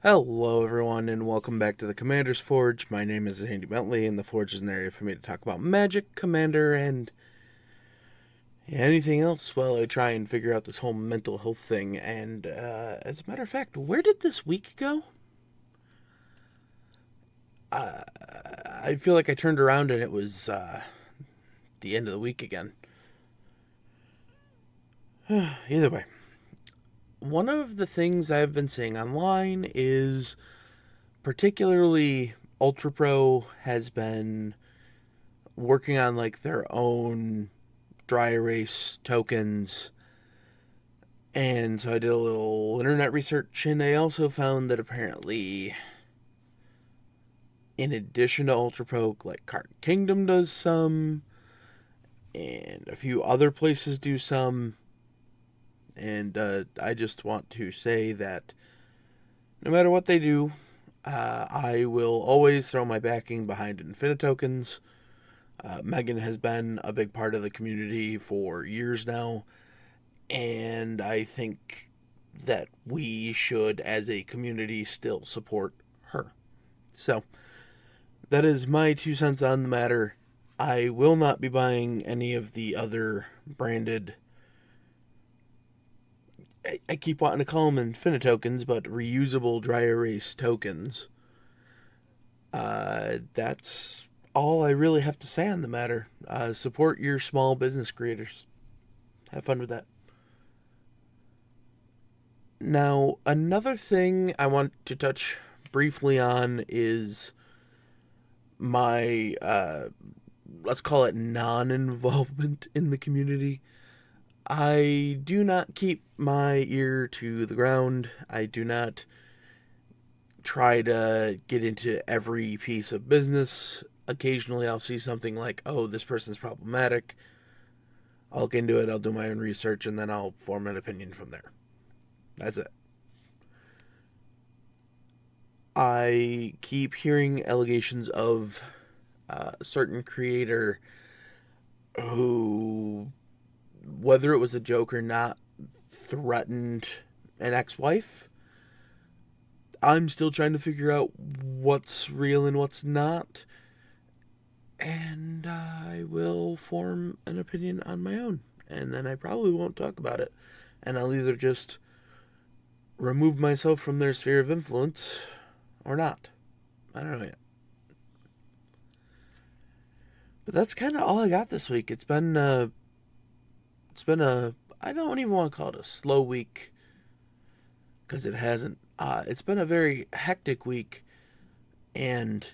Hello, everyone, and welcome back to the Commander's Forge. My name is Andy Bentley, and the Forge is an area for me to talk about magic, Commander, and anything else while I try and figure out this whole mental health thing. And as a matter of fact, where did this week go? I feel like I turned around and it was the end of the week again. Either way, one of the things I've been seeing online is particularly Ultra Pro has been working on like their own dry erase tokens. And so I did a little internet research, and I also found that apparently, in addition to Ultra Pro, like Card Kingdom does some, and a few other places do some. And I just want to say that no matter what they do, I will always throw my backing behind Infinitokens. Megan has been a big part of the community for years now, and I think that we should, as a community, still support her. So, that is my 2 cents on the matter. I will not be buying any of the other branded. I keep wanting to call them Infinitokens, but reusable dry erase tokens. That's all I really have to say on the matter. Support your small business creators. Have fun with that. Now, another thing I want to touch briefly on is my, let's call it non involvement in the community. I do not keep my ear to the ground. I do not try to get into every piece of business. Occasionally, I'll see something like, oh, this person's problematic. I'll look into it, I'll do my own research, and then I'll form an opinion from there. That's it. I keep hearing allegations of a certain creator who, whether it was a joke or not, threatened an ex-wife. I'm still trying to figure out what's real and what's not, and I will form an opinion on my own, and then I probably won't talk about it, and I'll either just remove myself from their sphere of influence or not. I don't know yet. But that's kind of all I got this week. It's been a I don't even want to call it a slow week because it hasn't. It's been a very hectic week, and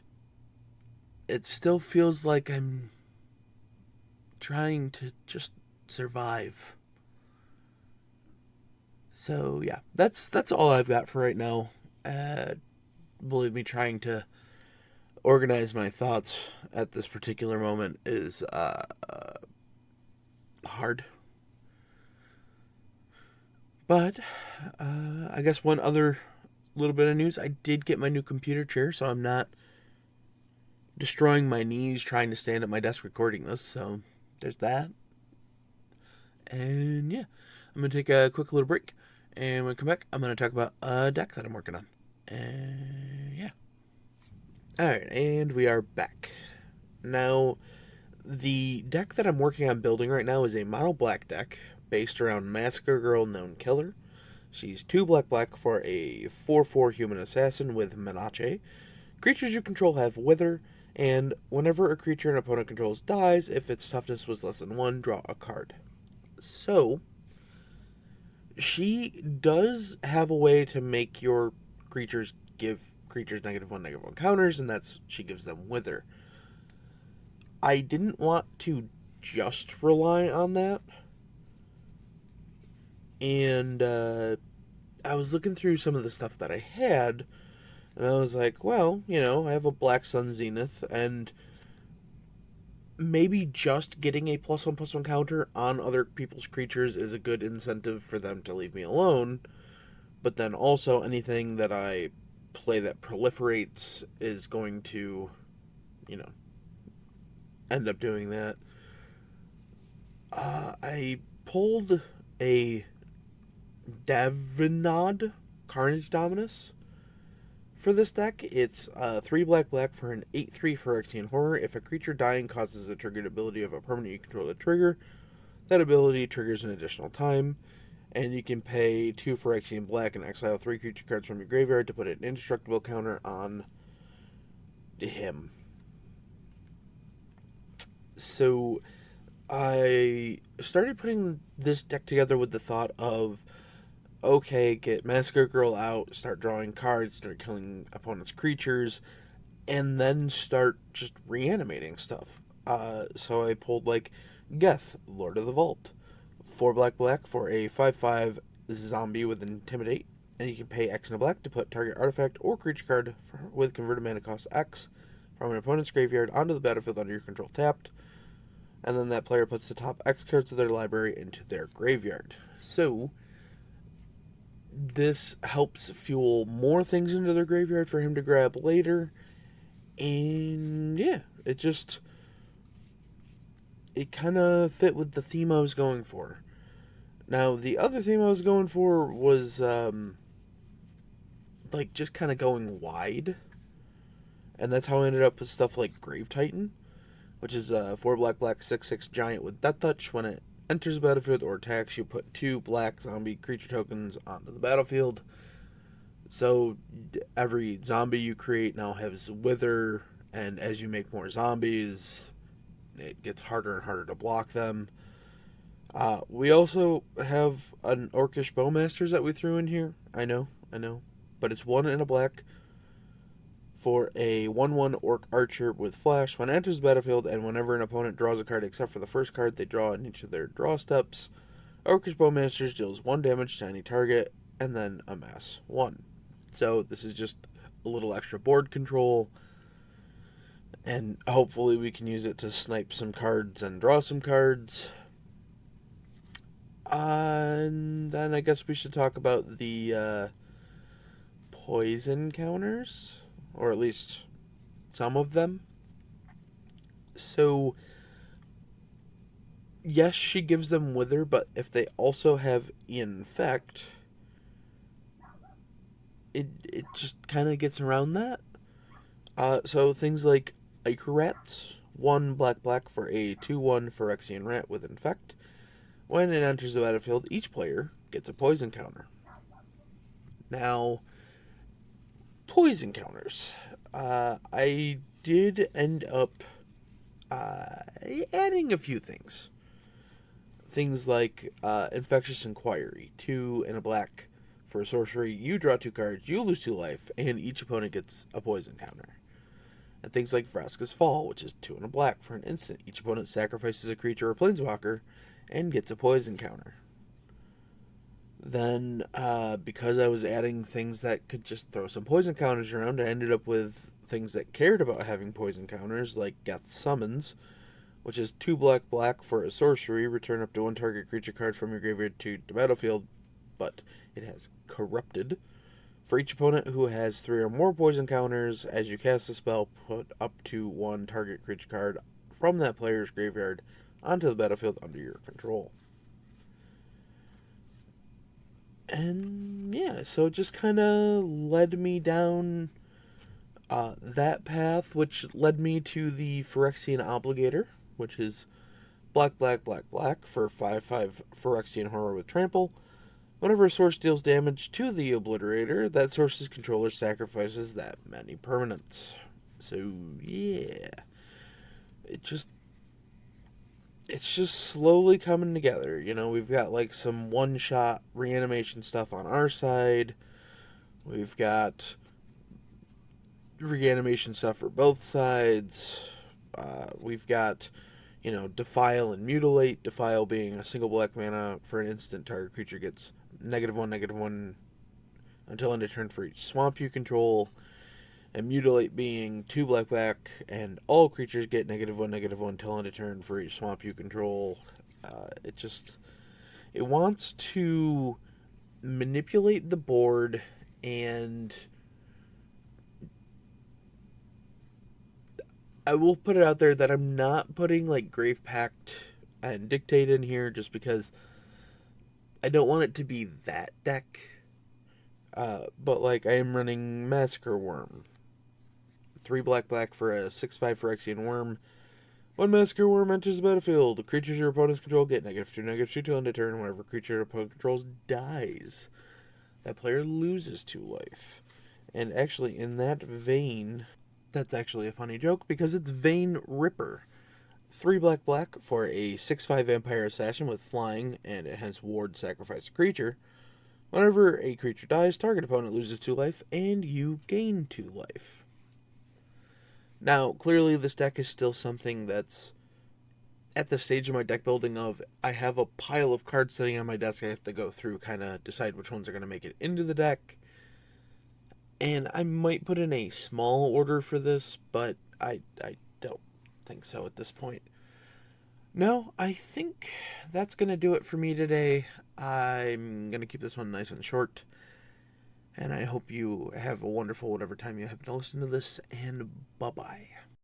it still feels like I'm trying to just survive. So yeah, that's all I've got for right now. Believe me, trying to organize my thoughts at this particular moment is hard. But I guess one other little bit of news: I did get my new computer chair, so I'm not destroying my knees trying to stand at my desk recording this. So there's that. And yeah, I'm gonna take a quick little break, and when I come back, I'm gonna talk about a deck that I'm working on. And yeah. Alright, and we are back. Now, the deck that I'm working on building right now is a mono black deck based around Massacre Girl Known Killer. She's 2 black for a 4/4 human assassin with Menache. Creatures you control have Wither, and whenever a creature an opponent controls dies, if its toughness was less than 1, draw a card. So, she does have a way to make your creatures give creatures -1/-1 counters, and that's she gives them Wither. I didn't want to just rely on that, and I was looking through some of the stuff that I had, and I was like, well, I have a Black Sun Zenith, and maybe just getting a +1/+1 counter on other people's creatures is a good incentive for them to leave me alone. But then also anything that I play that proliferates is going to, end up doing that. I pulled a Davinod Carnage Dominus. for this deck. It's 3 black black for an 8/3 Phyrexian Horror. If a creature dying causes a triggered ability of a permanent you control to trigger, that ability triggers an additional time. And you can pay 2 Phyrexian black and exile 3 creature cards from your graveyard to put an indestructible counter on him. So I started putting this deck together with the thought of, okay, get Massacre Girl out, start drawing cards, start killing opponents' creatures, and then start just reanimating stuff. So I pulled like Geth, Lord of the Vault. 4 black black for a 5/5 zombie with Intimidate, and you can pay X and a black to put target artifact or creature card with converted mana cost X from an opponent's graveyard onto the battlefield under your control tapped, and then that player puts the top X cards of their library into their graveyard. So this helps fuel more things into their graveyard for him to grab later, and yeah, it kind of fit with the theme I was going for. Now, the other theme I was going for was, like, just kind of going wide. And that's how I ended up with stuff like Grave Titan, which is a 4 black black 6/6 giant with Death Touch. When it enters the battlefield or attacks, you put 2 black zombie creature tokens onto the battlefield. So every zombie you create now has Wither, and as you make more zombies, it gets harder and harder to block them. We also have an Orcish Bowmasters that we threw in here. I know. But it's 1 and a black for a 1/1 Orc Archer with Flash. When it enters the battlefield, and whenever an opponent draws a card except for the first card they draw in each of their draw steps, Orcish Bowmasters deals 1 damage to any target, and then amass 1. So this is just a little extra board control, and hopefully we can use it to snipe some cards and draw some cards. And then I guess we should talk about the poison counters, or at least some of them. So, yes, she gives them Wither, but if they also have Infect, it just kind of gets around that. So things like Ichor Rats, 1 black black for a 2/1 Phyrexian Rat with Infect. When it enters the battlefield, each player gets a poison counter. Now, poison counters. I did end up adding a few things. Things like Infectious Inquiry, 2 and a black for a sorcery. You draw 2 cards, you lose 2 life, and each opponent gets a poison counter. And things like Vraska's Fall, which is 2 and a black for an instant. Each opponent sacrifices a creature or planeswalker and gets a poison counter. Then, because I was adding things that could just throw some poison counters around, I ended up with things that cared about having poison counters, like Geth Summons, which is 2 black black for a sorcery. Return up to 1 target creature card from your graveyard to the battlefield, but it has Corrupted. For each opponent who has 3 or more poison counters, as you cast the spell, put up to 1 target creature card from that player's graveyard onto the battlefield under your control. And yeah, so it just kind of led me down that path, which led me to the Phyrexian Obligator, which is black black black black for 5/5 Phyrexian Horror with Trample. Whenever a source deals damage to the Obliterator, that source's controller sacrifices that many permanents. So yeah, it's just slowly coming together. You know, we've got like some one-shot reanimation stuff on our side. We've got reanimation stuff for both sides. We've got, Defile and Mutilate. Defile being a single black mana for an instant target creature gets -1/-1 until end of turn for each swamp you control. And Mutilate being 2 black black, and all creatures get -1/-1 until end of turn for each swamp you control. It wants to manipulate the board, and I will put it out there that I'm not putting like Grave Pact and Dictate in here just because I don't want it to be that deck. But like I am running Massacre Worm. 3 black black for a 6/5 Phyrexian Worm. When Massacre Worm enters the battlefield, creatures your opponents control get -2/-2 till end of turn. Whenever a creature your opponent controls dies, that player loses 2 life. And actually, in that vein, that's actually a funny joke because it's Vein Ripper. 3 black black for a 6/5 Vampire Assassin with flying, and it has ward sacrifice a creature. Whenever a creature dies, target opponent loses 2 life, and you gain 2 life. Now, clearly this deck is still something that's at the stage of my deck building of I have a pile of cards sitting on my desk I have to go through, kind of decide which ones are going to make it into the deck. And I might put in a small order for this, but I don't think so at this point. No, I think that's going to do it for me today. I'm going to keep this one nice and short. And I hope you have a wonderful whatever time you happen to listen to this, and bye-bye.